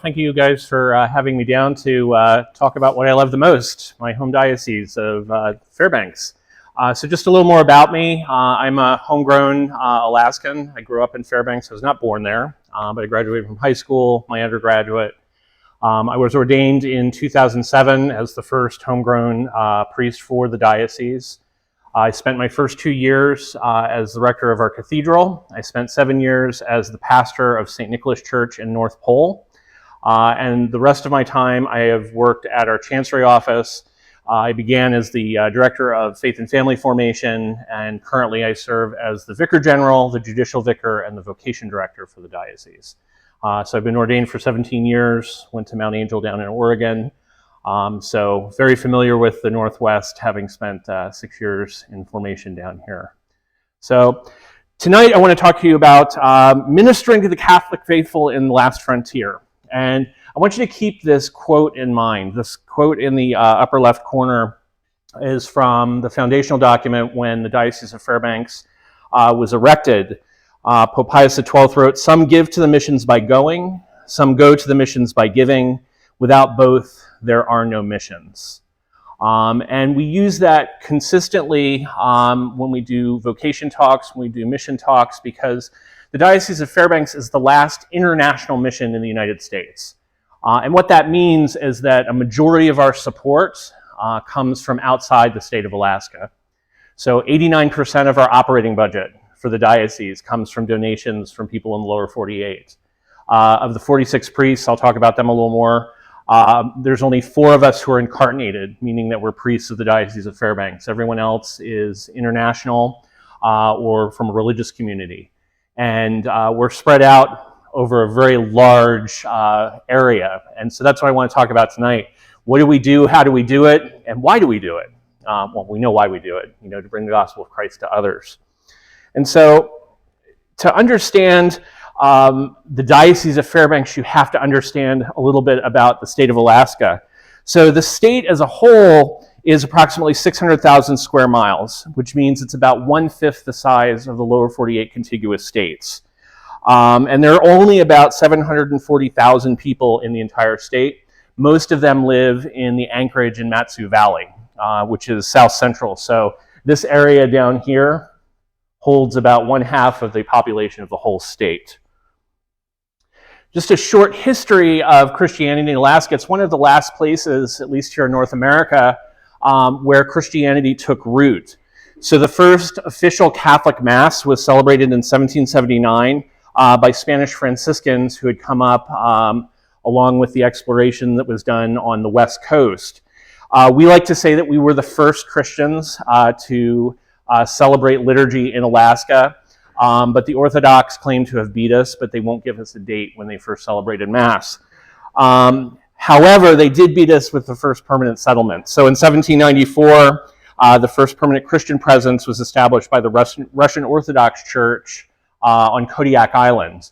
thank you guys for having me down to talk about what I love the most, my home diocese of Fairbanks. So just a little more about me. I'm a homegrown Alaskan. I grew up in Fairbanks. I was not born there, but I graduated from high school, my undergraduate. I was ordained in 2007 as the first homegrown priest for the diocese. I spent my first 2 years as the rector of our cathedral. I spent 7 years as the pastor of St. Nicholas Church in North Pole. And the rest of my time, I have worked at our chancery office. I began as the director of faith and family formation, and currently I serve as the Vicar General, the Judicial Vicar, and the Vocation Director for the diocese. So I've been ordained for 17 years, went to Mount Angel down in Oregon. So very familiar with the Northwest, having spent 6 years in formation down here. So tonight I want to talk to you about ministering to the Catholic faithful in the last frontier. And I want you to keep this quote in mind. This quote in the upper left corner is from the foundational document when the Diocese of Fairbanks was erected. Pope Pius XII wrote, "Some give to the missions by going, some go to the missions by giving. Without both, there are no missions." And we use that consistently when we do vocation talks, when we do mission talks, because the Diocese of Fairbanks is the last international mission in the United States. And what that means is that a majority of our support comes from outside the state of Alaska. So 89% of our operating budget for the diocese comes from donations from people in the lower 48. Of the 46 priests, I'll talk about them a little more, there's only 4 of us who are incarnated, meaning that we're priests of the Diocese of Fairbanks. Everyone else is international or from a religious community. And we're spread out over a very large area. And so that's what I want to talk about tonight. What do we do? How do we do it? And why do we do it? Well, we know why we do it, to bring the gospel of Christ to others. And so to understand the Diocese of Fairbanks, you have to understand a little bit about the state of Alaska. So the state as a whole is approximately 600,000 square miles, which means it's about 1/5 the size of the lower 48 contiguous states. And there are only about 740,000 people in the entire state. Most of them live in the Anchorage and Matsu Valley, which is south central. So this area down here holds about 1/2 of the population of the whole state. Just a short history of Christianity in Alaska. It's one of the last places, at least here in North America, where Christianity took root. So the first official Catholic Mass was celebrated in 1779 by Spanish Franciscans who had come up along with the exploration that was done on the West Coast. We like to say that we were the first Christians to celebrate liturgy in Alaska. But the Orthodox claim to have beat us, but they won't give us a date when they first celebrated Mass. However, they did beat us with the first permanent settlement. So in 1794, the first permanent Christian presence was established by the Russian Orthodox Church on Kodiak Island.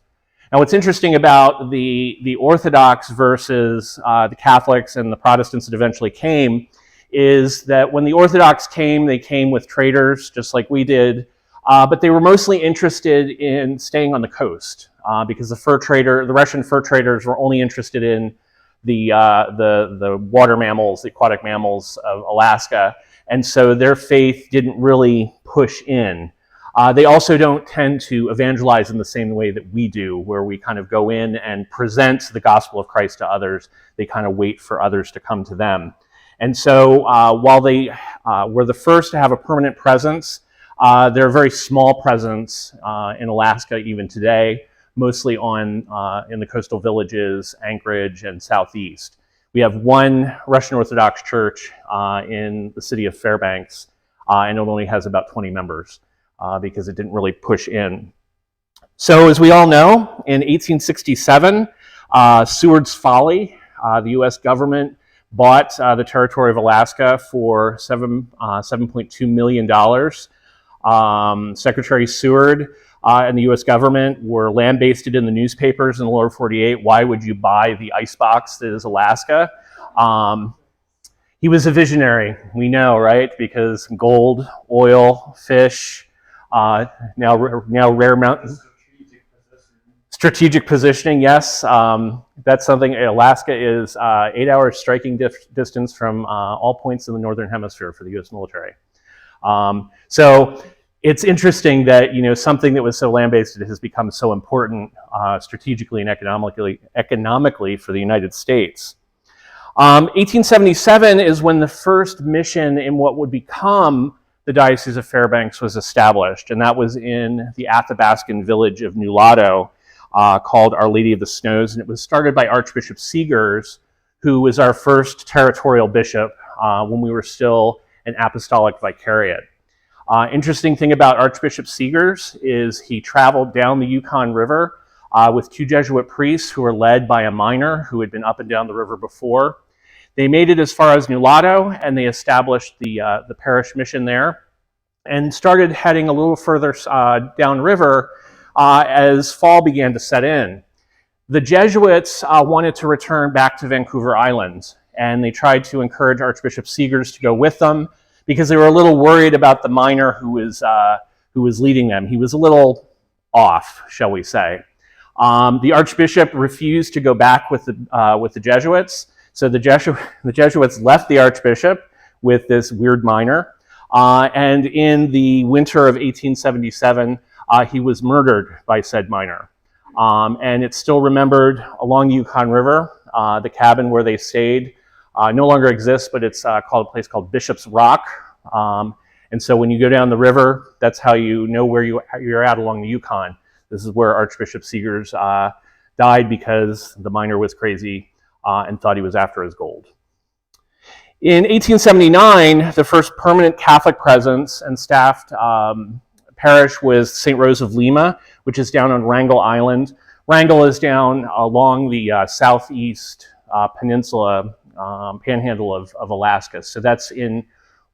Now, what's interesting about the Orthodox versus the Catholics and the Protestants that eventually came is that when the Orthodox came, they came with traders, just like we did. But they were mostly interested in staying on the coast because the Russian fur traders were only interested in the water mammals, the aquatic mammals of Alaska, and so their faith didn't really push in. They also don't tend to evangelize in the same way that we do, where we kind of go in and present the gospel of Christ to others. They kind of wait for others to come to them. And so while they were the first to have a permanent presence, they're a very small presence in Alaska even today, mostly in the coastal villages, Anchorage and Southeast. We have one Russian Orthodox church in the city of Fairbanks, and it only has about 20 members because it didn't really push in. So as we all know, in 1867, Seward's Folly, the U.S. government bought the territory of Alaska for $7.2 million. Secretary Seward and the U.S. government were lambasted in the newspapers in the lower 48. Why would you buy the icebox that is Alaska? He was a visionary, we know, right? Because gold, oil, fish, now rare mountains. Strategic positioning, yes. that's something. Alaska is 8 hours striking distance from all points in the northern hemisphere for the U.S. military. So it's interesting that something that was so land-based has become so important strategically and economically for the United States. 1877 is when the first mission in what would become the Diocese of Fairbanks was established, and that was in the Athabascan village of Nulato, called Our Lady of the Snows, and it was started by Archbishop Seegers, who was our first territorial bishop when we were still an apostolic vicariate. Interesting thing about Archbishop Seegers is he traveled down the Yukon River with 2 Jesuit priests who were led by a miner who had been up and down the river before. They made it as far as Nulato, and they established the parish mission there, and started heading a little further downriver as fall began to set in. The Jesuits wanted to return back to Vancouver Island, and they tried to encourage Archbishop Seegers to go with them because they were a little worried about the miner who was leading them. He was a little off, shall we say. The Archbishop refused to go back with the Jesuits, so the Jesuits left the Archbishop with this weird miner, and in the winter of 1877, he was murdered by said miner. And it's still remembered along the Yukon River. The cabin where they stayed no longer exists, but it's called a place called Bishop's Rock. And so when you go down the river, that's how you know where you're at along the Yukon. This is where Archbishop Seegers died because the miner was crazy and thought he was after his gold. In 1879, the first permanent Catholic presence and staffed parish was St. Rose of Lima, which is down on Wrangel Island. Wrangel is down along the southeast peninsula, panhandle of Alaska. So that's in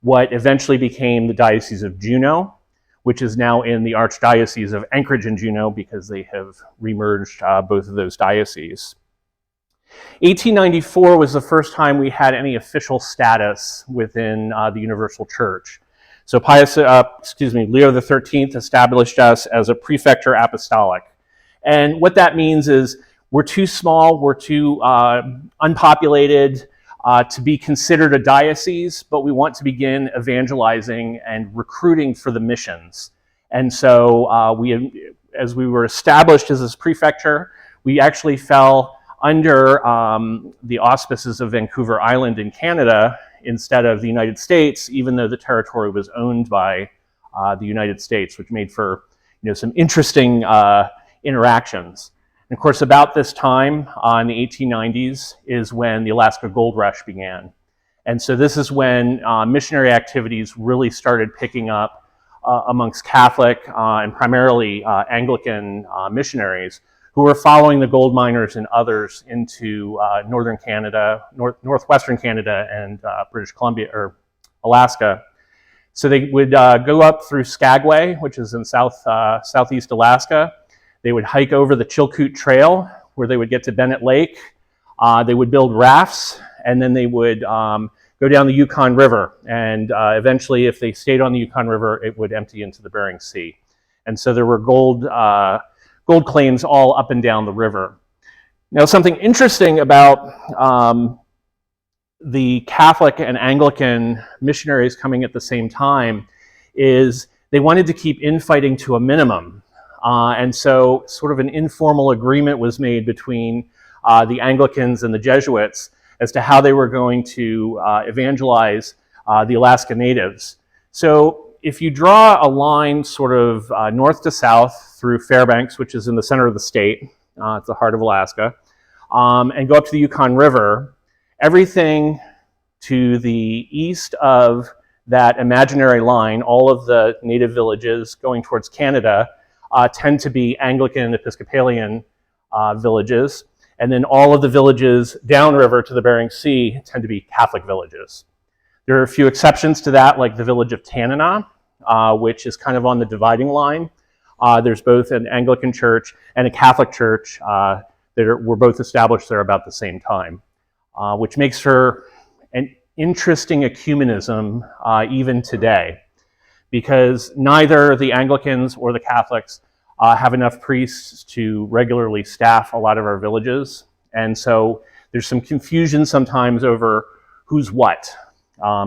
what eventually became the Diocese of Juneau, which is now in the Archdiocese of Anchorage and Juneau because they have remerged both of those dioceses. 1894 was the first time we had any official status within the Universal Church. So Leo XIII established us as a prefecture apostolic. And what that means is we're too small, we're too unpopulated to be considered a diocese, but we want to begin evangelizing and recruiting for the missions. And so as we were established as this prefecture, we actually fell under the auspices of Vancouver Island in Canada instead of the United States, even though the territory was owned by the United States, which made for some interesting interactions. And of course, about this time in the 1890s is when the Alaska Gold Rush began. And so this is when missionary activities really started picking up amongst Catholic and primarily Anglican missionaries who were following the gold miners and others into northern Canada, northwestern Canada, and British Columbia or Alaska. So they would go up through Skagway, which is in southeast Alaska. They would hike over the Chilkoot Trail, where they would get to Bennett Lake. They would build rafts, and then they would go down the Yukon River. And eventually, if they stayed on the Yukon River, it would empty into the Bering Sea. And so there were gold claims all up and down the river. Now, something interesting about the Catholic and Anglican missionaries coming at the same time is they wanted to keep infighting to a minimum. And so sort of an informal agreement was made between the Anglicans and the Jesuits as to how they were going to evangelize the Alaska natives. So if you draw a line sort of north to south through Fairbanks, which is in the center of the state, it's the heart of Alaska, and go up to the Yukon River, everything to the east of that imaginary line, all of the native villages going towards Canada, tend to be Anglican and Episcopalian villages. And then all of the villages downriver to the Bering Sea tend to be Catholic villages. There are a few exceptions to that, like the village of Tanana, which is kind of on the dividing line. There's both an Anglican church and a Catholic church that were both established there about the same time, which makes for an interesting ecumenism even today, because neither the Anglicans or the Catholics have enough priests to regularly staff a lot of our villages. And so there's some confusion sometimes over who's what.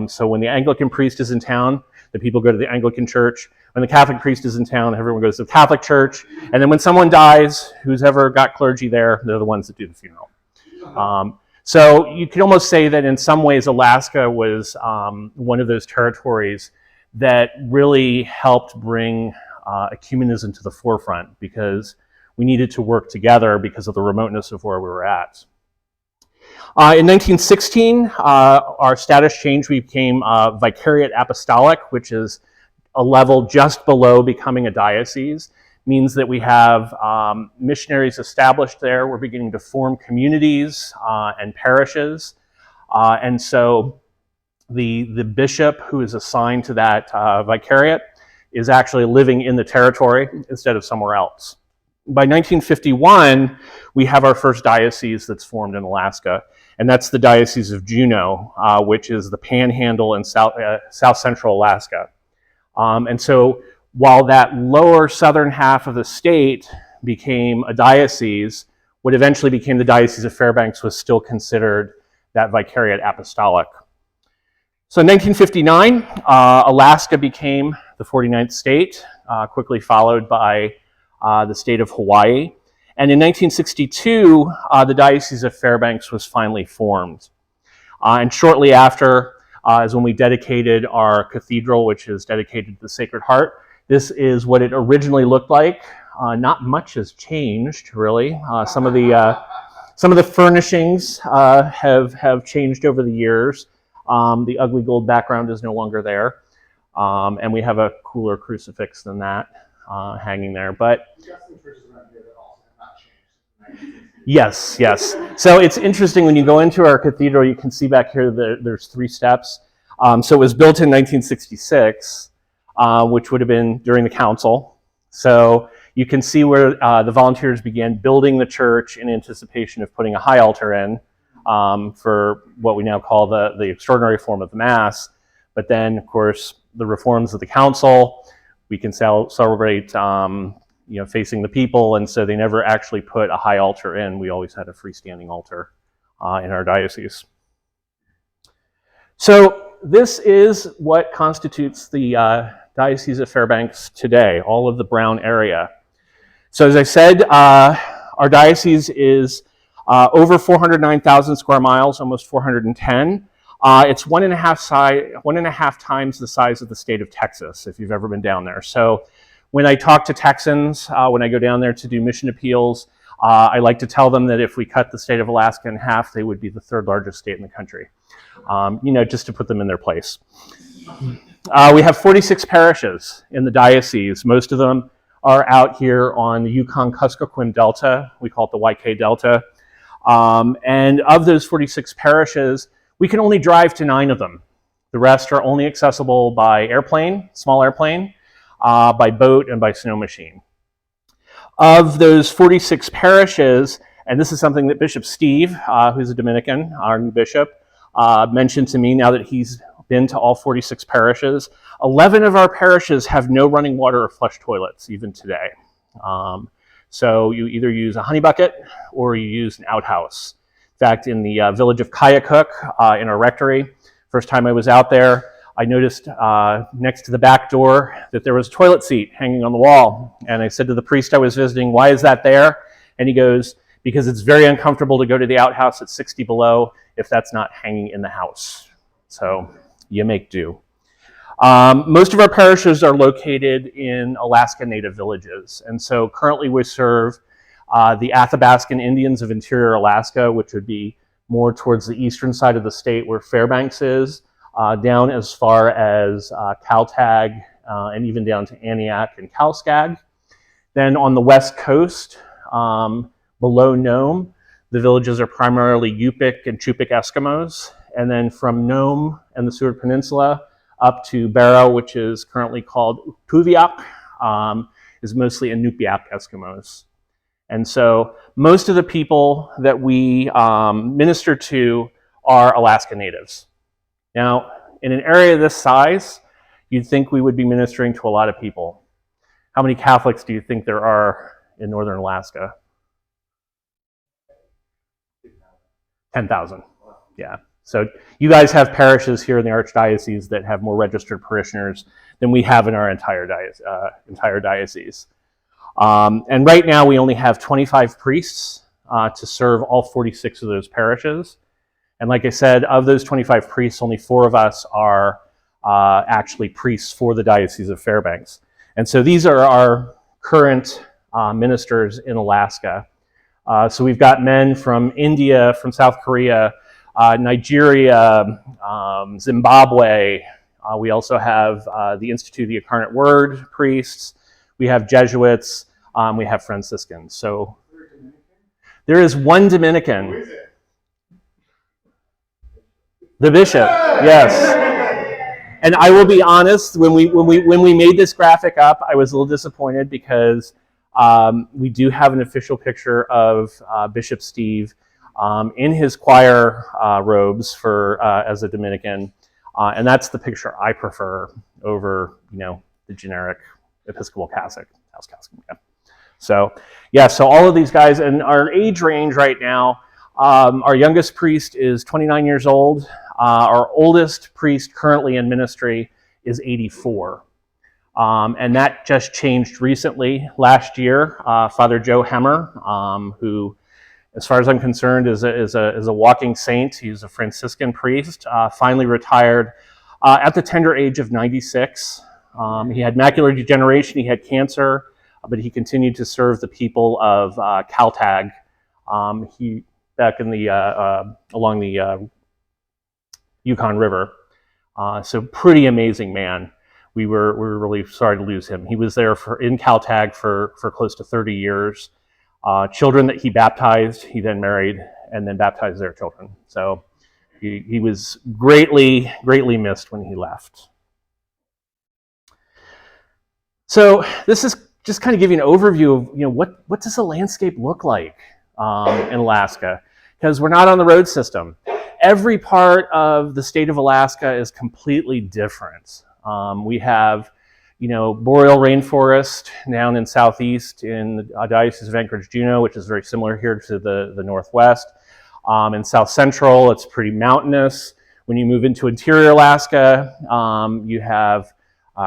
So when the Anglican priest is in town, the people go to the Anglican church. When the Catholic priest is in town, everyone goes to the Catholic church. And then when someone dies, who's ever got clergy there, they're the ones that do the funeral. So you could almost say that in some ways Alaska was one of those territories that really helped bring ecumenism to the forefront, because we needed to work together because of the remoteness of where we were at. In 1916, our status changed. We became Vicariate Apostolic, which is a level just below becoming a diocese. Means that we have missionaries established there. We're beginning to form communities and parishes. And so the bishop who is assigned to that vicariate is actually living in the territory instead of somewhere else. By 1951, we have our first diocese that's formed in Alaska, and that's the Diocese of Juneau, which is the Panhandle in South Central Alaska. And so while that lower southern half of the state became a diocese, what eventually became the Diocese of Fairbanks was still considered that Vicariate Apostolic. So in 1959, Alaska became the 49th state, quickly followed by the state of Hawaii. And in 1962, the Diocese of Fairbanks was finally formed. And shortly after is when we dedicated our cathedral, which is dedicated to the Sacred Heart. This is what it originally looked like. Not much has changed, really. Some of the furnishings have changed over the years. The ugly gold background is no longer there. And we have a cooler crucifix than that hanging there. But yes. So it's interesting when you go into our cathedral, you can see back here there's 3 steps. So it was built in 1966, which would have been during the council. So you can see where the volunteers began building the church in anticipation of putting a high altar in for what we now call the extraordinary form of the Mass. But then, of course, the reforms of the council, we can celebrate facing the people, and so they never actually put a high altar in. We always had a freestanding altar in our diocese. So this is what constitutes the Diocese of Fairbanks today, all of the brown area. So as I said, our diocese is over 409,000 square miles, almost 410. It's 1.5 times the size of the state of Texas, if you've ever been down there. So when I talk to Texans, when I go down there to do mission appeals, I like to tell them that if we cut the state of Alaska in half, they would be the 3rd largest state in the country. Just to put them in their place. We have 46 parishes in the diocese. Most of them are out here on the Yukon-Kuskokwim Delta. We call it the YK Delta. And of those 46 parishes, we can only drive to 9 of them. The rest are only accessible by airplane, small airplane, by boat, and by snow machine. Of those 46 parishes, and this is something that Bishop Steve, who's a Dominican, our new bishop, mentioned to me now that he's been to all 46 parishes. 11 of our parishes have no running water or flush toilets, even today. So you either use a honey bucket or you use an outhouse. In fact, in the village of Kayakuk, in our rectory, first time I was out there, I noticed next to the back door that there was a toilet seat hanging on the wall. And I said to the priest I was visiting, "Why is that there?" And he goes, "Because it's very uncomfortable to go to the outhouse at 60 below if that's not hanging in the house." So you make do. Most of our parishes are located in Alaska Native villages. And so currently we serve the Athabascan Indians of interior Alaska, which would be more towards the eastern side of the state where Fairbanks is, down as far as Kaltag, and even down to Aniak and Kalskag. Then on the west coast, below Nome, the villages are primarily Yupik and Chupik Eskimos. And then from Nome and the Seward Peninsula up to Barrow, which is currently called Puviak, is mostly Inupiaq Eskimos. And so most of the people that we minister to are Alaska Natives. Now, in an area this size, you'd think we would be ministering to a lot of people. How many Catholics do you think there are in northern Alaska? 10,000. Yeah. So you guys have parishes here in the Archdiocese that have more registered parishioners than we have in our entire diocese. And right now we only have 25 priests to serve all 46 of those parishes. And like I said, of those 25 priests, only 4 of us are actually priests for the Diocese of Fairbanks. And so these are our current ministers in Alaska. So we've got men from India, from South Korea, Nigeria, Zimbabwe. We also have the Institute of the Incarnate Word priests. We have Jesuits. We have Franciscans. So there is one Dominican. Who is it? The bishop, yes. And I will be honest, when we made this graphic up, I was a little disappointed because we do have an official picture of Bishop Steve in his choir robes for as a Dominican, and that's the picture I prefer over the generic Episcopal cassock, house cassock. Yeah. So all of these guys, and our age range right now, our youngest priest is 29 years old. Our oldest priest currently in ministry is 84. And that just changed recently. Last year, Father Joe Hemmer, who, as far as I'm concerned, is a walking saint. He's a Franciscan priest, finally retired at the tender age of 96. He had macular degeneration, he had cancer, but he continued to serve the people of Caltag. He back in the along the Yukon River. So pretty amazing man. We were really sorry to lose him. He was there in Caltag for close to 30 years. Children that he baptized, he then married and then baptized their children. So he was greatly missed when he left. So this is just kind of giving an overview of what does the landscape look like in Alaska, because we're not on the road system. Every part of the state of Alaska is completely different. We have, boreal rainforest down in southeast in the Diocese of Anchorage-Juneau, which is very similar here to the northwest. In south central, it's pretty mountainous. When you move into interior Alaska, you have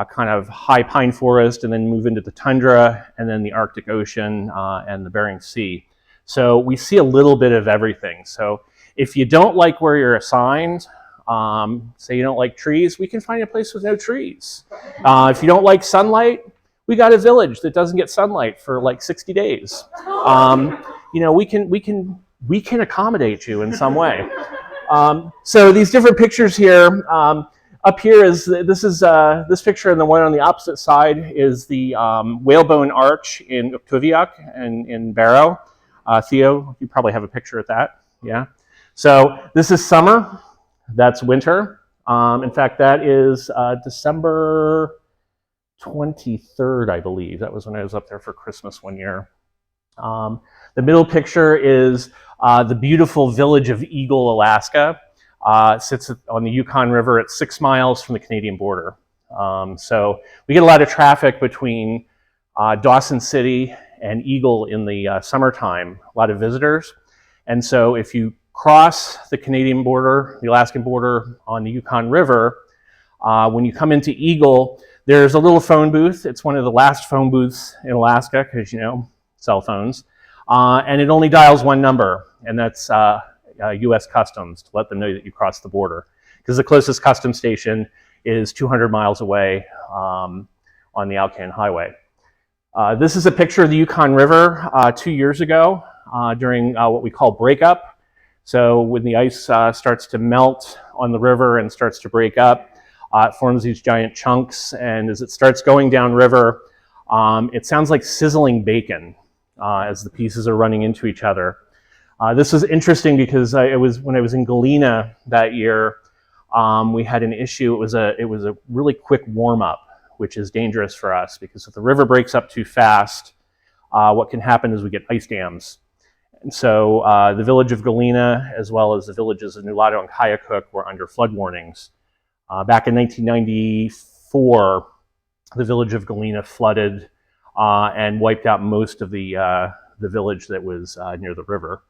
kind of high pine forest, and then move into the tundra, and then the Arctic Ocean and the Bering Sea. So we see a little bit of everything. So if you don't like where you're assigned, say you don't like trees, we can find a place with no trees. If you don't like sunlight, we got a village that doesn't get sunlight for like 60 days. We can accommodate you in some way. So these different pictures here. Up here is this picture, and the one on the opposite side is the whalebone arch in Uktuviak and in Barrow. Theo, you probably have a picture of that. Yeah. So this is summer. That's winter. In fact, that is December 23rd, I believe. That was when I was up there for Christmas one year. The middle picture is the beautiful village of Eagle, Alaska. It sits on the Yukon River at 6 miles from the Canadian border. So we get a lot of traffic between Dawson City and Eagle in the summertime, a lot of visitors. And so if you cross the Canadian border, the Alaskan border on the Yukon River, when you come into Eagle, there's a little phone booth. It's one of the last phone booths in Alaska because, cell phones. And it only dials one number, and that's U.S. Customs, to let them know that you crossed the border. Because the closest customs station is 200 miles away on the Alcan Highway. This is a picture of the Yukon River 2 years ago during what we call breakup. So when the ice starts to melt on the river and starts to break up, it forms these giant chunks, and as it starts going downriver, it sounds like sizzling bacon as the pieces are running into each other. This was interesting because when I was in Galena that year, we had an issue. It was a really quick warm-up, which is dangerous for us because if the river breaks up too fast, what can happen is we get ice dams. And so the village of Galena, as well as the villages of Nulato and Kayakuk, were under flood warnings. Back in 1994, the village of Galena flooded and wiped out most of the village that was near the river.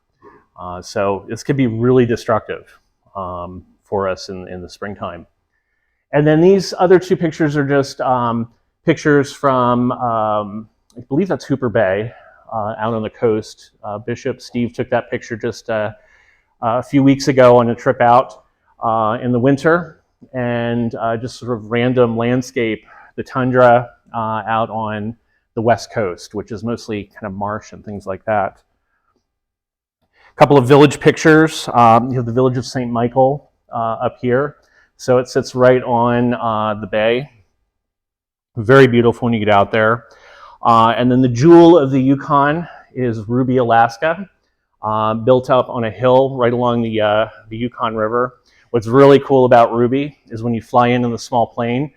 So this could be really destructive for us in the springtime. And then these other two pictures are just pictures from, I believe that's Hooper Bay, out on the coast. Bishop Steve took that picture just a few weeks ago on a trip out in the winter, and just sort of random landscape, the tundra out on the west coast, which is mostly kind of marsh and things like that. A couple of village pictures. You have the village of St. Michael up here. So it sits right on the bay. Very beautiful when you get out there. And then the jewel of the Yukon is Ruby, Alaska, built up on a hill right along the Yukon River. What's really cool about Ruby is when you fly in the small plane,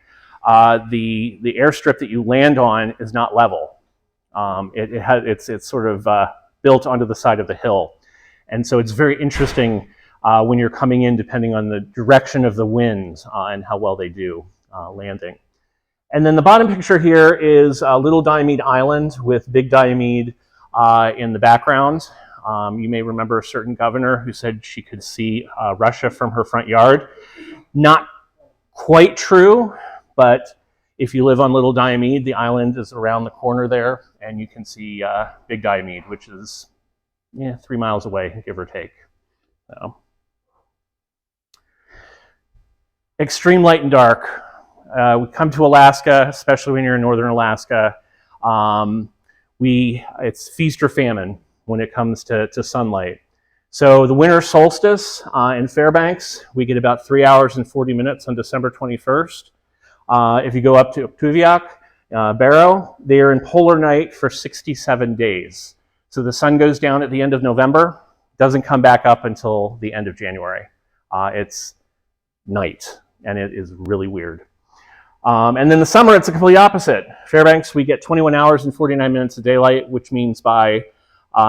the airstrip that you land on is not level. It's sort of built onto the side of the hill. And so it's very interesting when you're coming in, depending on the direction of the winds and how well they do landing. And then the bottom picture here is Little Diomede Island with Big Diomede in the background. You may remember a certain governor who said she could see Russia from her front yard. Not quite true, but if you live on Little Diomede, the island is around the corner there, and you can see Big Diomede, which is 3 miles away, give or take. So. Extreme light and dark. We come to Alaska, especially when you're in northern Alaska. It's feast or famine when it comes to sunlight. So the winter solstice in Fairbanks, we get about 3 hours and 40 minutes on December 21st. If you go up to Kuviak, Barrow, they are in polar night for 67 days. So the sun goes down at the end of November, doesn't come back up until the end of January. It's night, and it is really weird. And then the summer, it's the complete opposite. Fairbanks, we get 21 hours and 49 minutes of daylight, which means by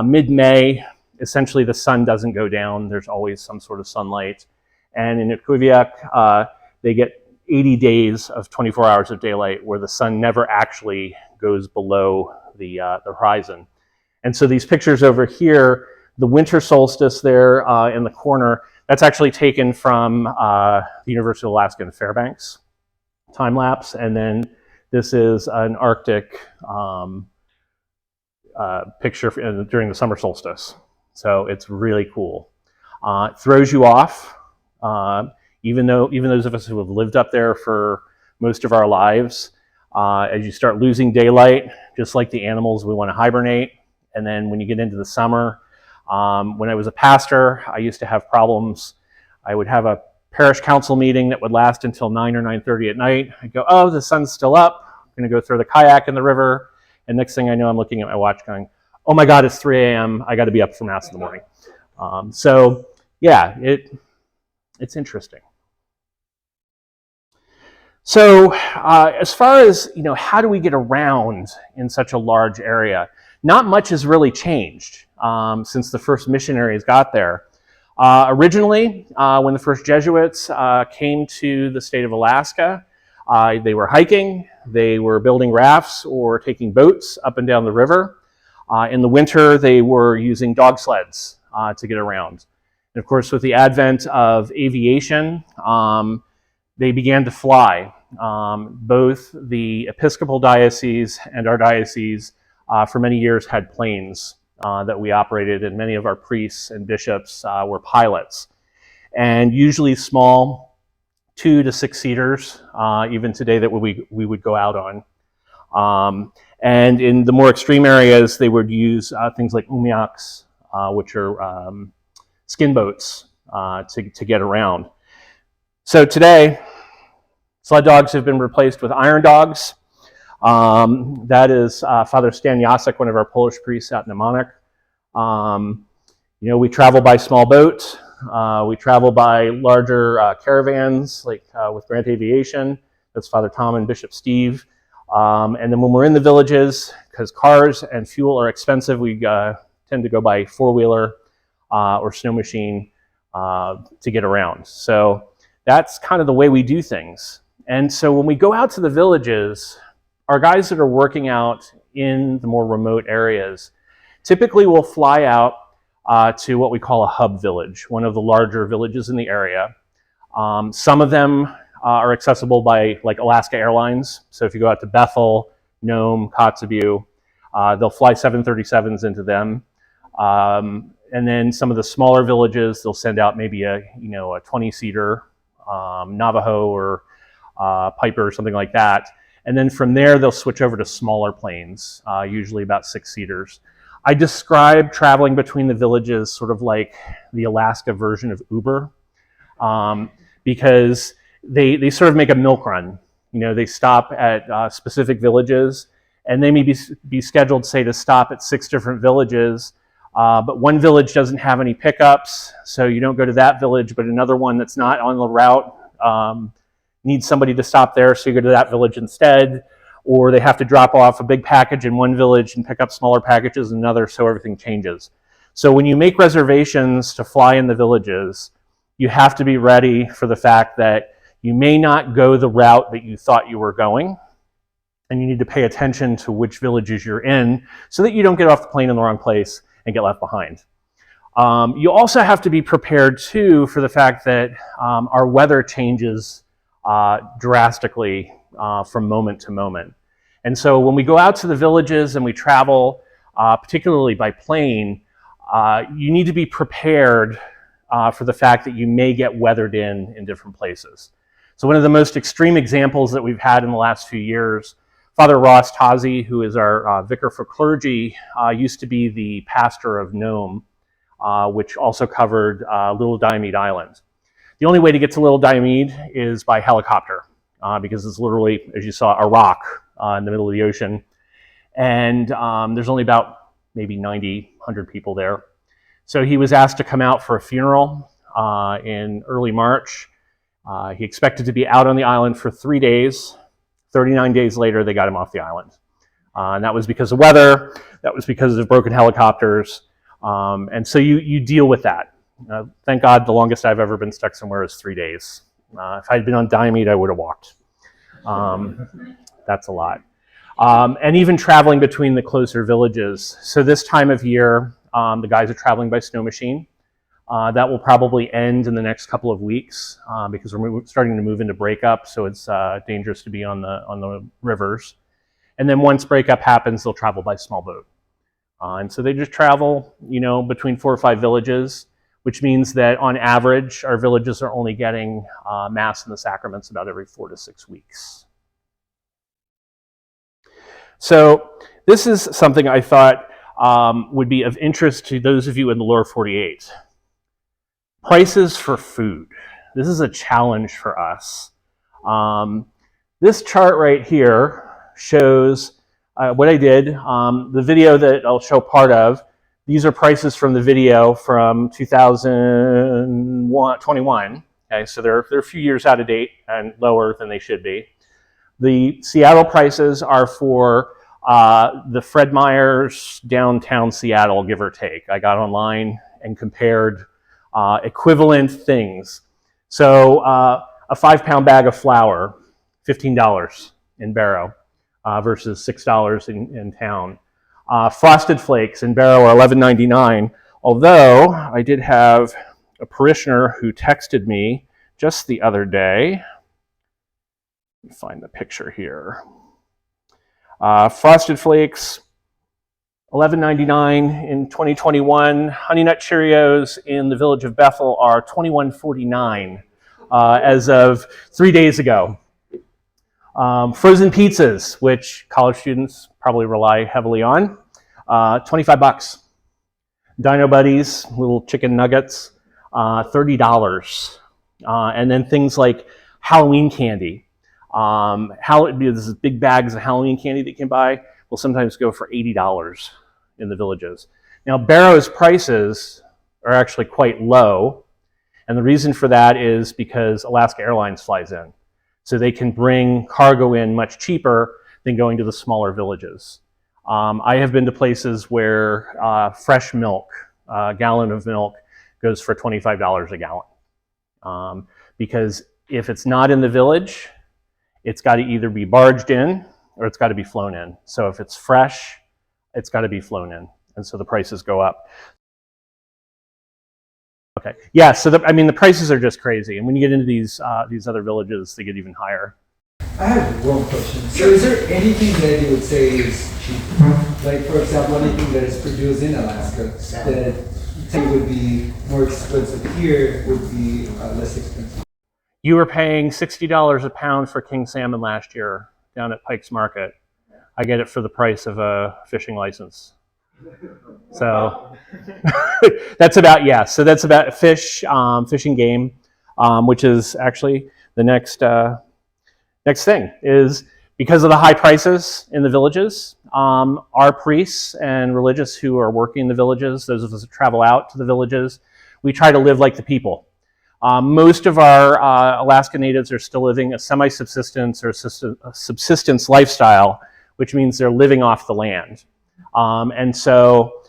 mid-May, essentially the sun doesn't go down. There's always some sort of sunlight. And in Kuviak, they get 80 days of 24 hours of daylight where the sun never actually goes below the horizon. And so these pictures over here, the winter solstice there in the corner, that's actually taken from the University of Alaska in Fairbanks, time lapse. And then this is an Arctic picture during the summer solstice. So it's really cool. It throws you off. Even those of us who have lived up there for most of our lives, as you start losing daylight, just like the animals, we want to hibernate. And then when you get into the summer, when I was a pastor, I used to have problems. I would have a parish council meeting that would last until 9 or 9:30 at night. I'd go, oh, the sun's still up. I'm going to go throw the kayak in the river. And next thing I know, I'm looking at my watch going, oh my God, it's 3 a.m. I got to be up for Mass in the morning. So yeah, it's interesting. So as far as, how do we get around in such a large area? Not much has really changed since the first missionaries got there. Originally, when the first Jesuits came to the state of Alaska, they were hiking, they were building rafts or taking boats up and down the river. In the winter, they were using dog sleds to get around. And of course, with the advent of aviation, they began to fly. Both the Episcopal Diocese and our diocese for many years had planes that we operated, and many of our priests and bishops were pilots. And usually small 2 to 6 seaters, even today, that we would go out on. And in the more extreme areas, they would use things like umiaks, which are skin boats to get around. So today, sled dogs have been replaced with iron dogs. That is Father Stan Jasek, one of our Polish priests out in Amonak. We travel by small boats. We travel by larger caravans, like with Grant Aviation. That's Father Tom and Bishop Steve. And then when we're in the villages, because cars and fuel are expensive, we tend to go by four-wheeler or snow machine to get around. So that's kind of the way we do things. And so when we go out to the villages, our guys that are working out in the more remote areas typically will fly out to what we call a hub village, one of the larger villages in the area. Some of them are accessible by like Alaska Airlines. So if you go out to Bethel, Nome, Kotzebue, they'll fly 737s into them. And then some of the smaller villages, they'll send out maybe a 20-seater Navajo or Piper or something like that. And then from there, they'll switch over to smaller planes, usually about 6-seaters. I describe traveling between the villages sort of like the Alaska version of Uber, because they sort of make a milk run. They stop at specific villages, and they may be scheduled, say, to stop at 6 different villages, but one village doesn't have any pickups, so you don't go to that village, but another one that's not on the route needs somebody to stop there, so you go to that village instead, or they have to drop off a big package in one village and pick up smaller packages in another, so everything changes. So when you make reservations to fly in the villages, you have to be ready for the fact that you may not go the route that you thought you were going, and you need to pay attention to which villages you're in so that you don't get off the plane in the wrong place and get left behind. You also have to be prepared too for the fact that our weather changes drastically from moment to moment. And so when we go out to the villages and we travel, particularly by plane, you need to be prepared for the fact that you may get weathered in different places. So one of the most extreme examples that we've had in the last few years, Father Ross Tazi, who is our vicar for clergy, used to be the pastor of Nome, which also covered Little Diomede Island. The only way to get to Little Diomede is by helicopter, because it's literally, as you saw, a rock in the middle of the ocean. And there's only about maybe 90, 100 people there. So he was asked to come out for a funeral in early March. He expected to be out on the island for 3 days. 39 days later, they got him off the island. And that was because of weather. That was because of broken helicopters. And so you deal with that. Thank God the longest I've ever been stuck somewhere is 3 days. If I'd been on Diomede, I would have walked. That's a lot. And even traveling between the closer villages. So this time of year, the guys are traveling by snow machine. That will probably end in the next couple of weeks because we're starting to move into breakup, so it's dangerous to be on the rivers. And then once breakup happens, they'll travel by small boat. And so they just travel, between 4 or 5 villages, which means that on average, our villages are only getting Mass and the sacraments about every 4 to 6 weeks. So this is something I thought would be of interest to those of you in the lower 48. Prices for food. This is a challenge for us. This chart right here shows what I did. The video that I'll show part of, these are prices from the video from 2021. Okay, so they're a few years out of date and lower than they should be. The Seattle prices are for the Fred Meyer's downtown Seattle, give or take. I got online and compared equivalent things. So a 5-pound bag of flour, $15 in Barrow versus $6 in town. Frosted Flakes in Barrow are $11.99, although I did have a parishioner who texted me just the other day. Let me find the picture here. Frosted Flakes, $11.99 in 2021. Honey Nut Cheerios in the village of Bethel are $21.49 as of 3 days ago. Frozen pizzas, which college students probably rely heavily on, $25. Dino Buddies, little chicken nuggets, $30. And then things like Halloween candy. There's big bags of Halloween candy that you can buy will sometimes go for $80 in the villages. Now, Barrow's prices are actually quite low, and the reason for that is because Alaska Airlines flies in. So they can bring cargo in much cheaper than going to the smaller villages. I have been to places where fresh milk, a gallon of milk, goes for $25 a gallon. Because if it's not in the village, it's got to either be barged in or it's got to be flown in. So if it's fresh, it's got to be flown in. And so the prices go up. Okay. Yeah. So I mean, the prices are just crazy, and when you get into these other villages, they get even higher. I have one question. So, is there anything that you would say is cheap? Like, for example, anything that is produced in Alaska that you think would be more expensive here would be less expensive? You were paying $60 a pound for king salmon last year down at Pike's Market. I get it for the price of a fishing license. So that's about, yeah. So that's about fishing game, which is actually the next thing is because of the high prices in the villages. Our priests and religious who are working in the villages, those of us that travel out to the villages, we try to live like the people. Most of our Alaska natives are still living a semi-subsistence or a subsistence lifestyle, which means they're living off the land. And so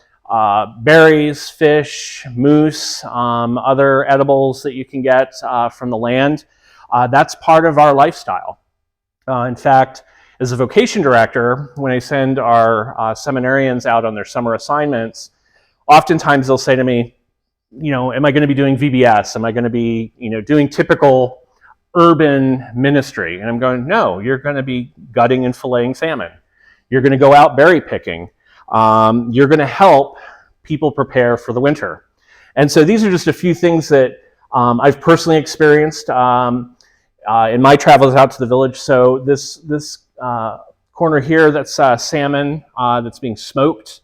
berries, fish, moose, other edibles that you can get from the land, that's part of our lifestyle. In fact, as a vocation director, when I send our seminarians out on their summer assignments, oftentimes they'll say to me, am I going to be doing VBS? Am I going to be, doing typical urban ministry? And I'm going, no, you're going to be gutting and filleting salmon. You're going to go out berry picking. You're going to help people prepare for the winter. And so these are just a few things that I've personally experienced in my travels out to the village. So this corner here, that's salmon that's being smoked.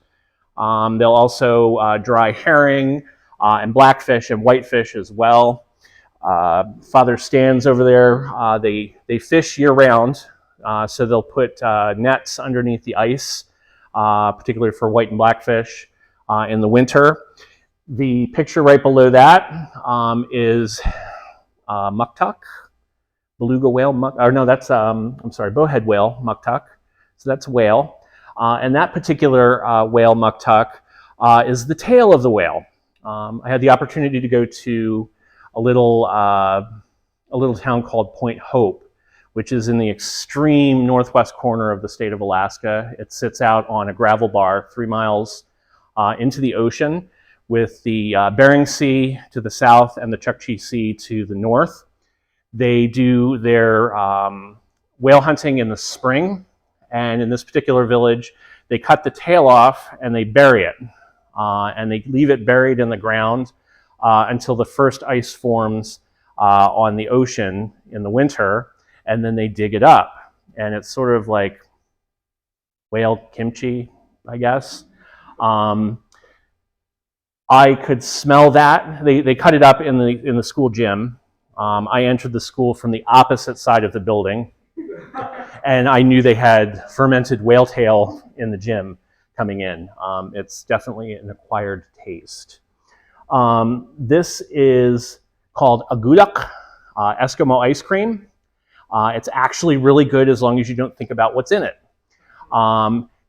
They'll also dry herring and blackfish and whitefish as well. Father stands over there. They fish year round, so they'll put nets underneath the ice, particularly for white and blackfish in the winter. The picture right below that is muktuk, beluga whale, bowhead whale, muktuk. So that's whale. And that particular whale, muktuk, is the tail of the whale. I had the opportunity to go to a little town called Point Hope, which is in the extreme northwest corner of the state of Alaska. It sits out on a gravel bar 3 miles into the ocean, with the Bering Sea to the south and the Chukchi Sea to the north. They do their whale hunting in the spring, and in this particular village, they cut the tail off and they bury it. And they leave it buried in the ground until the first ice forms on the ocean in the winter, and then they dig it up. And it's sort of like whale kimchi, I guess. I could smell that. They cut it up in the school gym. I entered the school from the opposite side of the building, and I knew they had fermented whale tail in the gym coming in. It's definitely an acquired taste. This is called agudak, Eskimo ice cream. It's actually really good as long as you don't think about what's in it.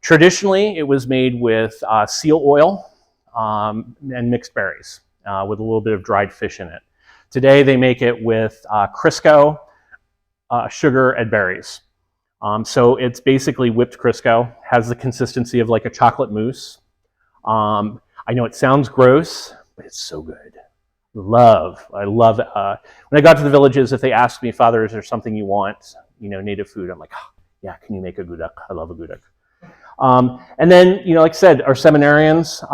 Traditionally, it was made with seal oil and mixed berries with a little bit of dried fish in it. Today, they make it with Crisco, sugar, and berries. So it's basically whipped Crisco, has the consistency of like a chocolate mousse. I know it sounds gross, but it's so good. I love it. When I got to the villages, if they asked me, Father, is there something you want, native food? I'm like, oh, yeah, can you make a guduk? I love a guduk. And then, like I said, our seminarians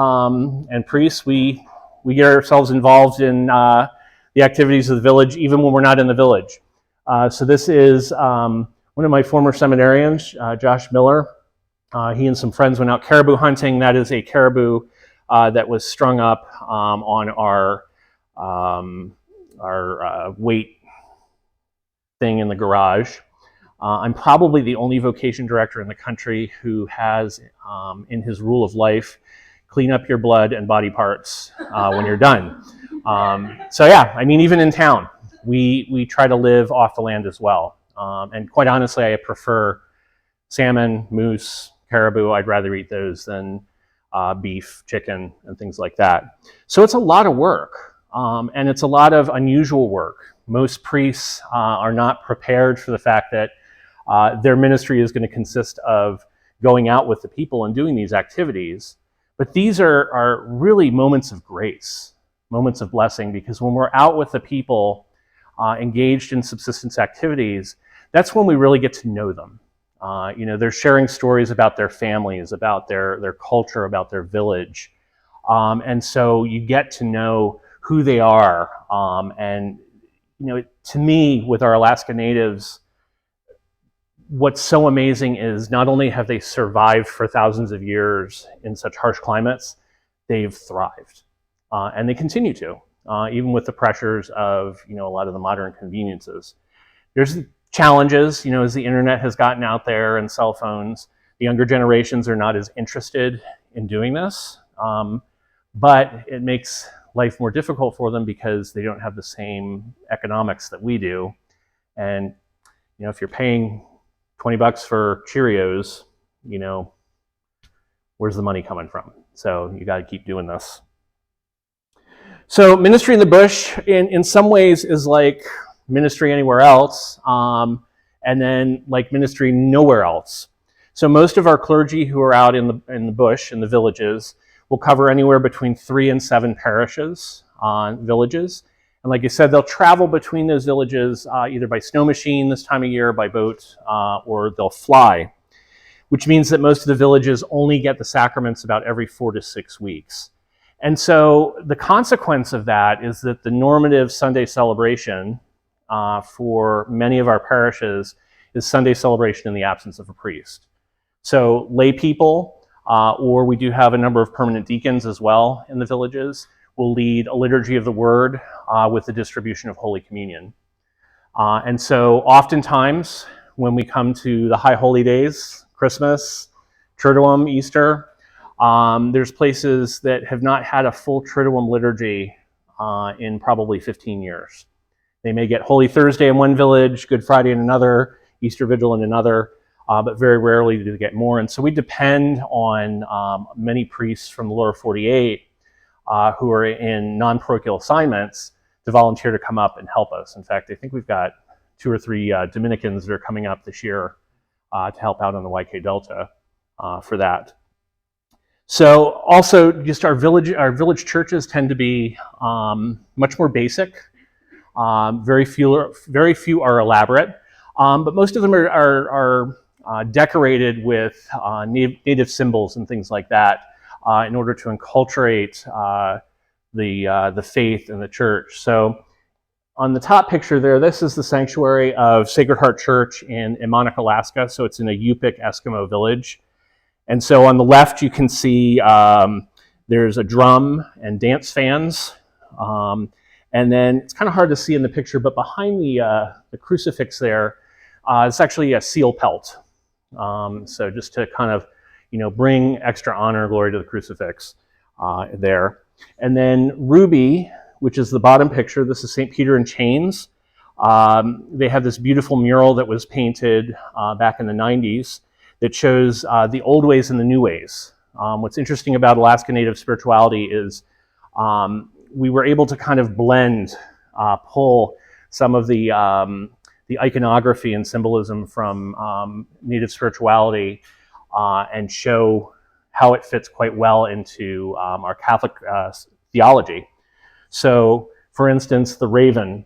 and priests, we get ourselves involved in the activities of the village, even when we're not in the village. So this is one of my former seminarians, Josh Miller. He and some friends went out caribou hunting. That is a caribou that was strung up on our weight thing in the garage. I'm probably the only vocation director in the country who has in his rule of life, clean up your blood and body parts when you're done. So yeah, I mean, even in town, we try to live off the land as well. And quite honestly, I prefer salmon, moose, caribou. I'd rather eat those than beef, chicken, and things like that. So it's a lot of work, and it's a lot of unusual work. Most priests are not prepared for the fact that their ministry is going to consist of going out with the people and doing these activities. But these are really moments of grace. moments of blessing, because when we're out with the people engaged in subsistence activities, that's when we really get to know them. They're sharing stories about their families, about their culture, about their village. And so you get to know who they are. To me, with our Alaska Natives, what's so amazing is not only have they survived for thousands of years in such harsh climates, they've thrived. And they continue to, even with the pressures of a lot of the modern conveniences. There's challenges, as the internet has gotten out there and cell phones. The younger generations are not as interested in doing this, but it makes life more difficult for them because they don't have the same economics that we do. And if you're paying $20 for Cheerios, where's the money coming from? So you got to keep doing this. So ministry in the bush, in some ways, is like ministry anywhere else, and then like ministry nowhere else. So most of our clergy who are out in the bush, in the villages, will cover anywhere between 3 and 7 parishes, villages. And like I said, they'll travel between those villages either by snow machine this time of year, by boat, or they'll fly, which means that most of the villages only get the sacraments about every 4 to 6 weeks. And so the consequence of that is that the normative Sunday celebration for many of our parishes is Sunday celebration in the absence of a priest. So lay people, or we do have a number of permanent deacons as well in the villages, will lead a liturgy of the word with the distribution of Holy Communion. And so oftentimes when we come to the high holy days, Christmas, Triduum, Easter, there's places that have not had a full Triduum liturgy in probably 15 years. They may get Holy Thursday in one village, Good Friday in another, Easter Vigil in another, but very rarely do they get more. And so we depend on many priests from the lower 48 who are in non-parochial assignments to volunteer to come up and help us. In fact, I think we've got 2 or 3 Dominicans that are coming up this year to help out on the YK Delta for that. So also just our village churches tend to be much more basic. Very few are elaborate, but most of them are decorated with native symbols and things like that in order to enculturate the faith in the church. So on the top picture there, this is the sanctuary of Sacred Heart Church in Imanak, Alaska. So it's in a Yupik Eskimo village. And so on the left, you can see there's a drum and dance fans. And then it's kind of hard to see in the picture, but behind the crucifix there, it's actually a seal pelt. So just to kind of, bring extra honor and glory to the crucifix there. And then Ruby, which is the bottom picture, this is St. Peter in Chains. They have this beautiful mural that was painted back in the 90s that shows the old ways and the new ways. What's interesting about Alaska Native spirituality is we were able to kind of blend, pull some of the iconography and symbolism from Native spirituality and show how it fits quite well into our Catholic theology. So, for instance, the raven,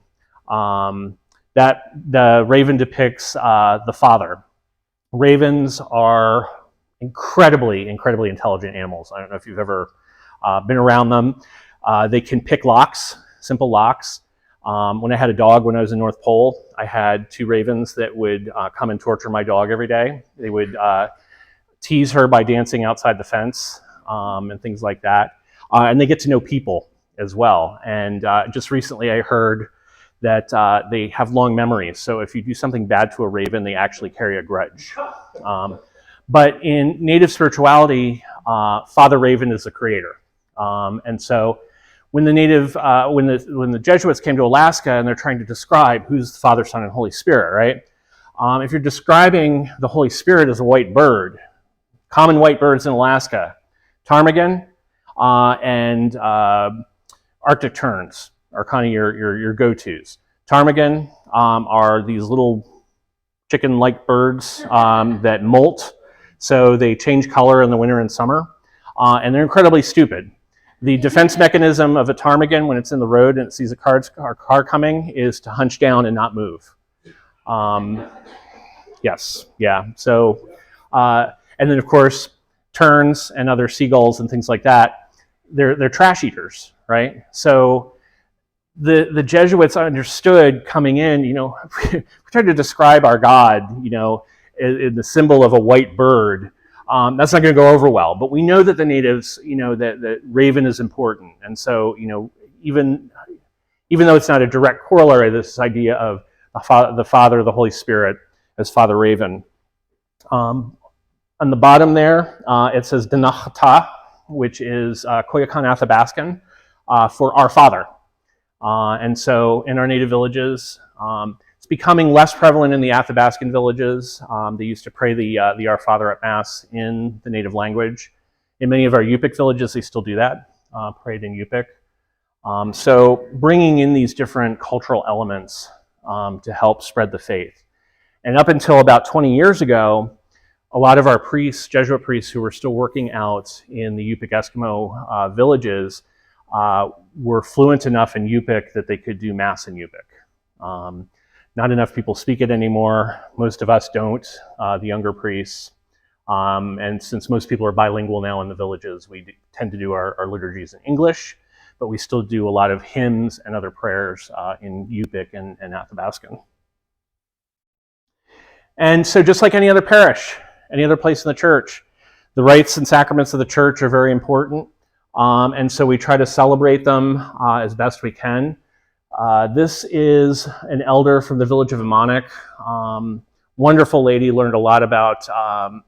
the raven depicts the Father. Ravens are incredibly intelligent animals. I don't know if you've ever been around them. They can pick locks, simple locks. When I had a dog when I was in North Pole, I had 2 ravens that would come and torture my dog every day. They would tease her by dancing outside the fence and things like that. And they get to know people as well. And just recently I heard that they have long memories. So if you do something bad to a raven, they actually carry a grudge. But in Native spirituality, Father Raven is the creator. And so when the Jesuits came to Alaska and they're trying to describe who's the Father, Son, and Holy Spirit, right? If you're describing the Holy Spirit as a white bird, common white birds in Alaska, ptarmigan and Arctic terns are kind of your go-tos. Ptarmigan are these little chicken-like birds that molt, so they change color in the winter and summer, and they're incredibly stupid. The defense mechanism of a ptarmigan when it's in the road and it sees a car coming is to hunch down and not move. Yes, yeah. So, and then of course, terns and other seagulls and things like that, they're trash eaters, right? So the Jesuits understood coming in, we tried to describe our God, in the symbol of a white bird. That's not going to go over well, but we know that the natives, that raven is important. And so, even though it's not a direct corollary, this idea of the Father, the Holy Spirit as Father Raven. On the bottom there, it says Dinachata, which is Koyakan Athabaskan, for our Father. And so in our native villages, it's becoming less prevalent in the Athabaskan villages. They used to pray the Our Father at Mass in the native language. In many of our Yupik villages, they still do that, prayed in Yupik. So bringing in these different cultural elements to help spread the faith. And up until about 20 years ago, a lot of our priests, Jesuit priests who were still working out in the Yupik Eskimo villages, were fluent enough in Yupik that they could do Mass in Yupik. Not enough people speak it anymore. Most of us don't, the younger priests. And since most people are bilingual now in the villages, we tend to do our liturgies in English, but we still do a lot of hymns and other prayers in Yupik and Athabaskan. And so just like any other parish, any other place in the church, the rites and sacraments of the church are very important. And so we try to celebrate them as best we can. This is an elder from the village of Amonik. Wonderful lady, learned a lot about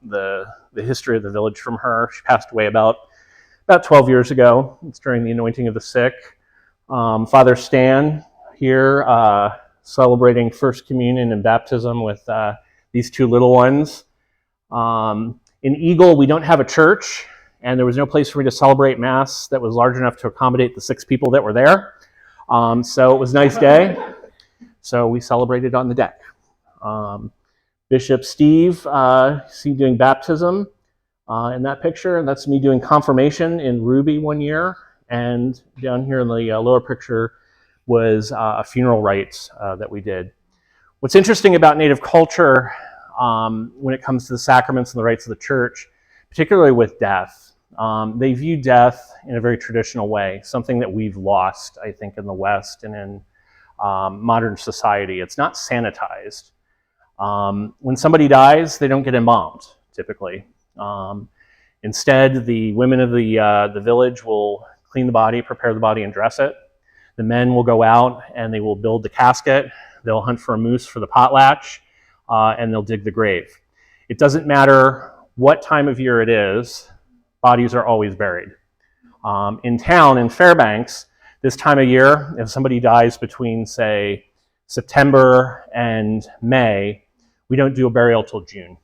the history of the village from her. She passed away about 12 years ago. It's during the anointing of the sick. Father Stan here celebrating First Communion and baptism with these two little ones. In Eagle, we don't have a church, and there was no place for me to celebrate Mass that was large enough to accommodate the 6 people that were there. So it was a nice day. So we celebrated on the deck. Bishop Steve, see doing baptism in that picture, and that's me doing confirmation in Ruby one year. And down here in the lower picture was a funeral rites that we did. What's interesting about Native culture when it comes to the sacraments and the rites of the church, particularly with death, they view death in a very traditional way, something that we've lost, I think, in the West and in modern society. It's not sanitized. When somebody dies, they don't get embalmed, typically. Instead, the women of the village will clean the body, prepare the body, and dress it. The men will go out and they will build the casket. They'll hunt for a moose for the potlatch, and they'll dig the grave. It doesn't matter what time of year it is, bodies are always buried. In town, in Fairbanks, this time of year, if somebody dies between, say, September and May, we don't do a burial till June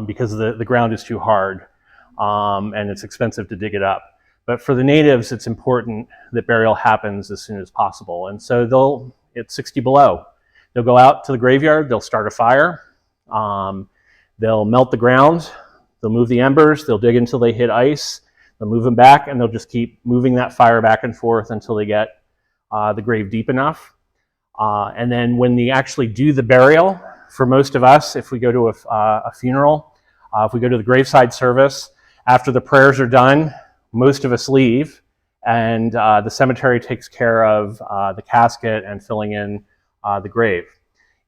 because the ground is too hard and it's expensive to dig it up. But for the natives, it's important that burial happens as soon as possible. And so it's 60 below. They'll go out to the graveyard, they'll start a fire, they'll melt the ground, they'll move the embers, they'll dig until they hit ice, they'll move them back, and they'll just keep moving that fire back and forth until they get the grave deep enough. And then when they actually do the burial, for most of us, if we go to a funeral, if we go to the graveside service, after the prayers are done, most of us leave, and the cemetery takes care of the casket and filling in the grave.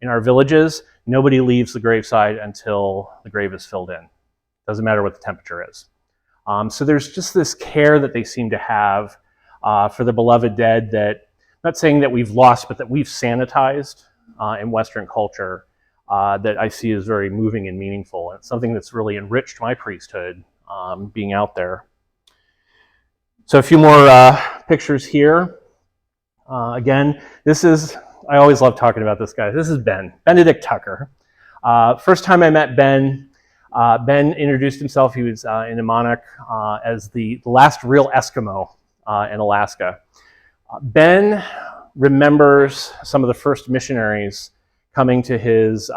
In our villages, nobody leaves the graveside until the grave is filled in. Doesn't matter what the temperature is. So there's just this care that they seem to have for the beloved dead that, I'm not saying that we've lost, but that we've sanitized in Western culture that I see as very moving and meaningful. And it's something that's really enriched my priesthood being out there. So a few more pictures here. Again, I always love talking about this guy. This is Benedict Tucker. First time I met Ben introduced himself. He was in Amonik as the last real Eskimo in Alaska. Ben remembers some of the first missionaries coming to his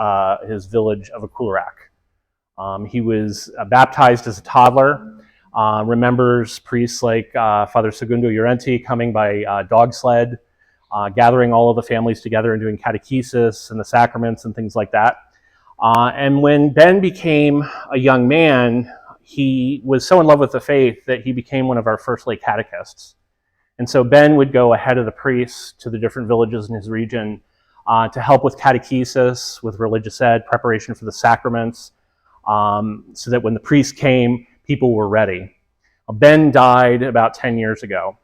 village of Akulerak. He was baptized as a toddler. remembers priests like Father Segundo Llorente coming by dog sled, gathering all of the families together and doing catechesis and the sacraments and things like that. And when Ben became a young man, he was so in love with the faith that he became one of our first lay catechists. And so Ben would go ahead of the priests to the different villages in his region to help with catechesis, with religious ed, preparation for the sacraments, so that when the priest came, people were ready. Ben died about 10 years ago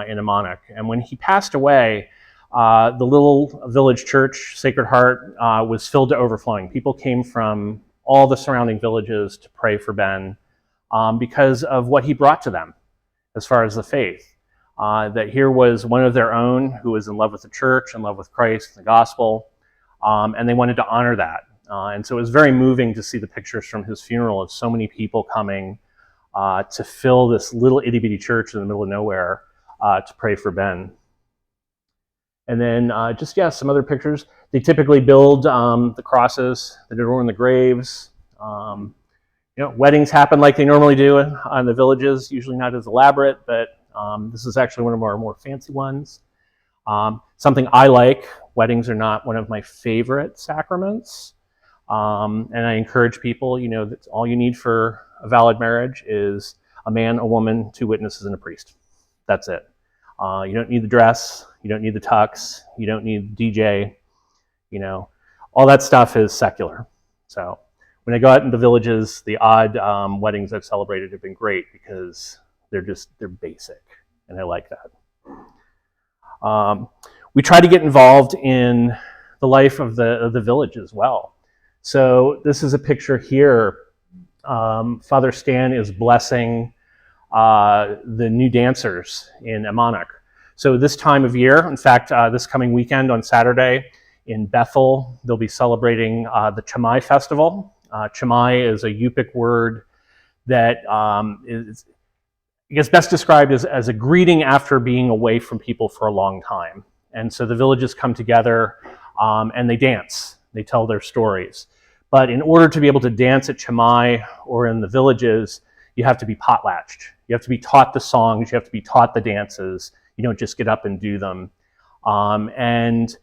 in Amonach, and when he passed away, the little village church, Sacred Heart, was filled to overflowing. People came from all the surrounding villages to pray for Ben because of what he brought to them as far as the faith. That here was one of their own who was in love with the church, in love with Christ, the gospel, and they wanted to honor that. And so it was very moving to see the pictures from his funeral of so many people coming to fill this little itty bitty church in the middle of nowhere to pray for Ben. And then some other pictures. They typically build the crosses that adorn the graves. Weddings happen like they normally do on the villages, usually not as elaborate, but this is actually one of our more fancy ones. Something I like, weddings are not one of my favorite sacraments. And I encourage people, that all you need for a valid marriage is a man, a woman, 2 witnesses, and a priest. That's it. You don't need the dress, you don't need the tux, you don't need the DJ, all that stuff is secular. So when I go out into villages, the odd weddings I've celebrated have been great because they're basic, and I like that. We try to get involved in the life of the village as well. So this is a picture here. Father Stan is blessing the new dancers in Amonach. So this time of year, in fact, this coming weekend on Saturday in Bethel, they'll be celebrating the Chamai festival. Chamai is a Yupik word that is, I guess, best described as a greeting after being away from people for a long time. And so the villages come together and they dance. They tell their stories. But in order to be able to dance at Chamai or in the villages, you have to be potlatched. You have to be taught the songs. You have to be taught the dances. You don't just get up and do them. And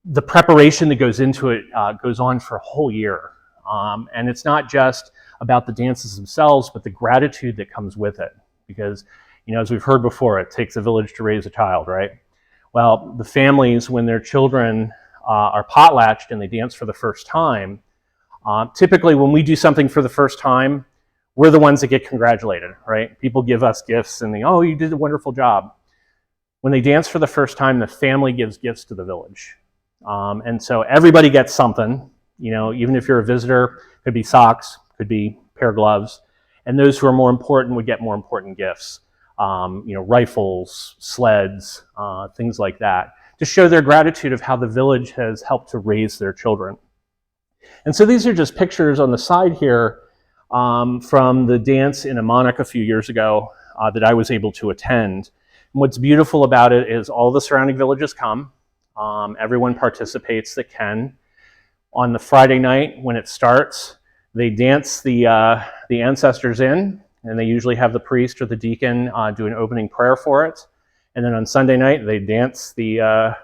the preparation that goes into it goes on for a whole year. And it's not just about the dances themselves, but the gratitude that comes with it. Because, as we've heard before, it takes a village to raise a child, right? Well, the families, when their children are potlatched and they dance for the first time, typically when we do something for the first time, we're the ones that get congratulated, right? People give us gifts and oh, you did a wonderful job. When they dance for the first time, the family gives gifts to the village. And so everybody gets something, even if you're a visitor, could be socks, could be a pair of gloves. And those who are more important would get more important gifts, rifles, sleds, things like that, to show their gratitude of how the village has helped to raise their children. And so these are just pictures on the side here from the dance in Amonach a few years ago that I was able to attend. And what's beautiful about it is all the surrounding villages come. Everyone participates that can. On the Friday night when it starts, they dance the ancestors in, and they usually have the priest or the deacon do an opening prayer for it. And then on Sunday night, they dance the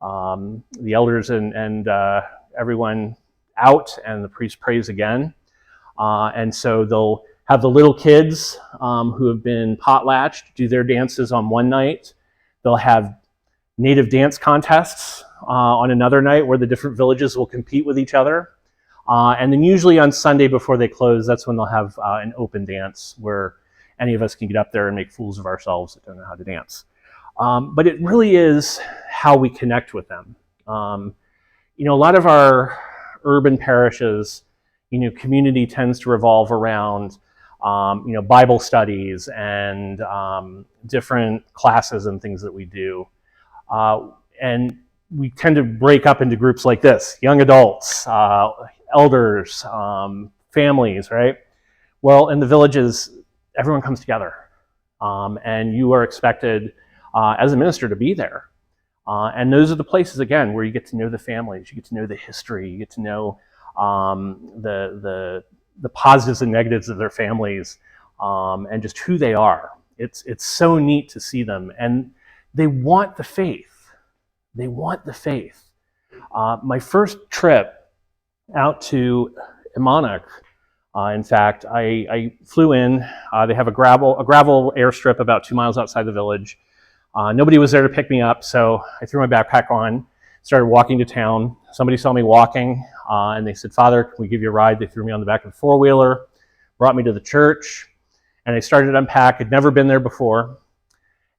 elders and everyone out, and the priest prays again. And so they'll have the little kids who have been potlatched do their dances on one night. They'll have native dance contests on another night where the different villages will compete with each other. And then usually on Sunday before they close, that's when they'll have an open dance where any of us can get up there and make fools of ourselves that don't know how to dance. But it really is how we connect with them. A lot of our urban parishes, community tends to revolve around, Bible studies and different classes and things that we do. And we tend to break up into groups like this: young adults, elders, families, right? Well, in the villages, everyone comes together. And you are expected as a minister to be there. And those are the places, again, where you get to know the families, you get to know the history, you get to know the positives and negatives of their families, and just who they are. It's so neat to see them, and they want the faith. They want the faith. My first trip out to Imanak, in fact, I flew in. They have a gravel airstrip about 2 miles outside the village. Nobody was there to pick me up, so I threw my backpack on, started walking to town. Somebody saw me walking, and they said, "Father, can we give you a ride?" They threw me on the back of a four-wheeler, brought me to the church, and I started to unpack. I'd never been there before.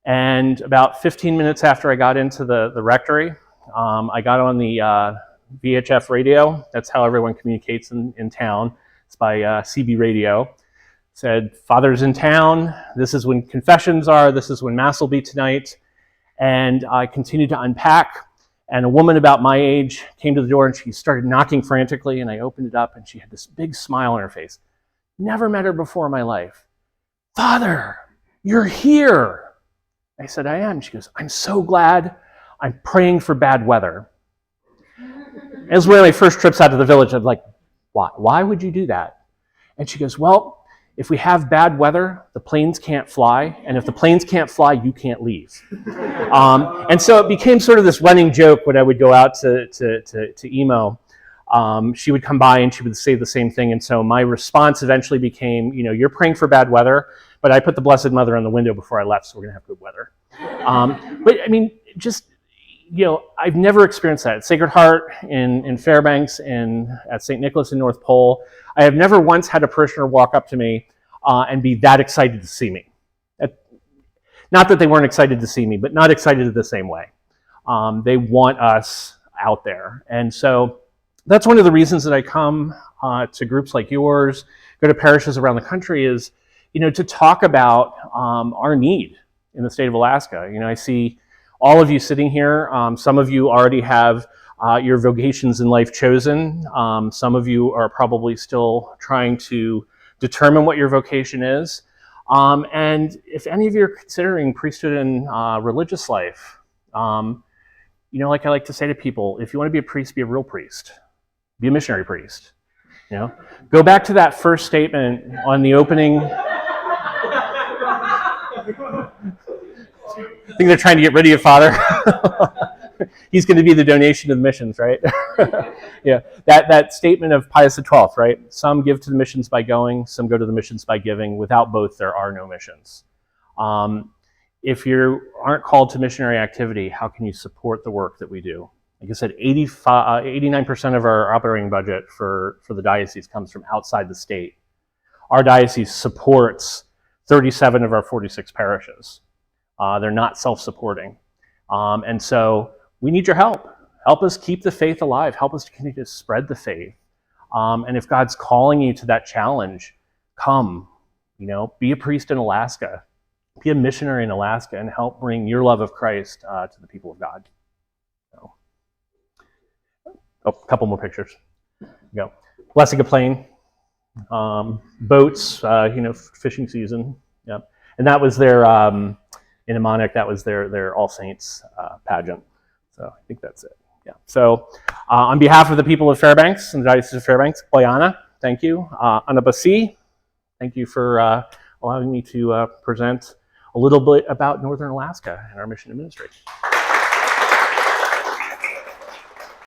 And about 15 minutes after I got into the rectory, I got on the VHF radio. That's how everyone communicates in town. It's by CB radio. Said, "Father's in town. This is when confessions are. This is when Mass will be tonight." And I continued to unpack. And a woman about my age came to the door and she started knocking frantically. And I opened it up and she had this big smile on her face. Never met her before in my life. "Father, you're here." I said, "I am." She goes, "I'm so glad. I'm praying for bad weather." It was one of my first trips out to the village. I'm like, why would you do that? And she goes, "Well, if we have bad weather, the planes can't fly. And if the planes can't fly, you can't leave." And so it became sort of this running joke when I would go out to emo. She would come by and she would say the same thing. And so my response eventually became, "You're praying for bad weather, but I put the Blessed Mother on the window before I left, so we're going to have good weather." But I mean, just, I've never experienced that. At Sacred Heart in Fairbanks and at St. Nicholas in North Pole, I have never once had a parishioner walk up to me and be that excited to see me. Not that they weren't excited to see me, but not excited in the same way. They want us out there. And so that's one of the reasons that I come to groups like yours, go to parishes around the country, is, to talk about our need in the state of Alaska. I see all of you sitting here. Some of you already have your vocations in life chosen. Some of you are probably still trying to determine what your vocation is. And if any of you are considering priesthood and religious life, like I like to say to people, if you want to be a priest, be a real priest. Be a missionary priest. Go back to that first statement on the opening. I think they're trying to get rid of you, Father. He's going to be the donation to the missions, right? Yeah, that statement of Pius XII, right? Some give to the missions by going, some go to the missions by giving. Without both, there are no missions. If you aren't called to missionary activity, how can you support the work that we do? Like I said, 89% of our operating budget for the diocese comes from outside the state. Our diocese supports 37 of our 46 parishes. They're not self-supporting. And so we need your help. Help us keep the faith alive. Help us to continue to spread the faith. And if God's calling you to that challenge, come, be a priest in Alaska, be a missionary in Alaska, and help bring your love of Christ to the people of God. So. Oh, a couple more pictures. Go. Blessing a plane, boats, fishing season. Yep. And that was their, in Imanak, that was their All Saints pageant. So I think that's it. Yeah. So on behalf of the people of Fairbanks and the Diocese of Fairbanks, Boyana, thank you. Anabasi, thank you for allowing me to present a little bit about Northern Alaska and our mission and ministry.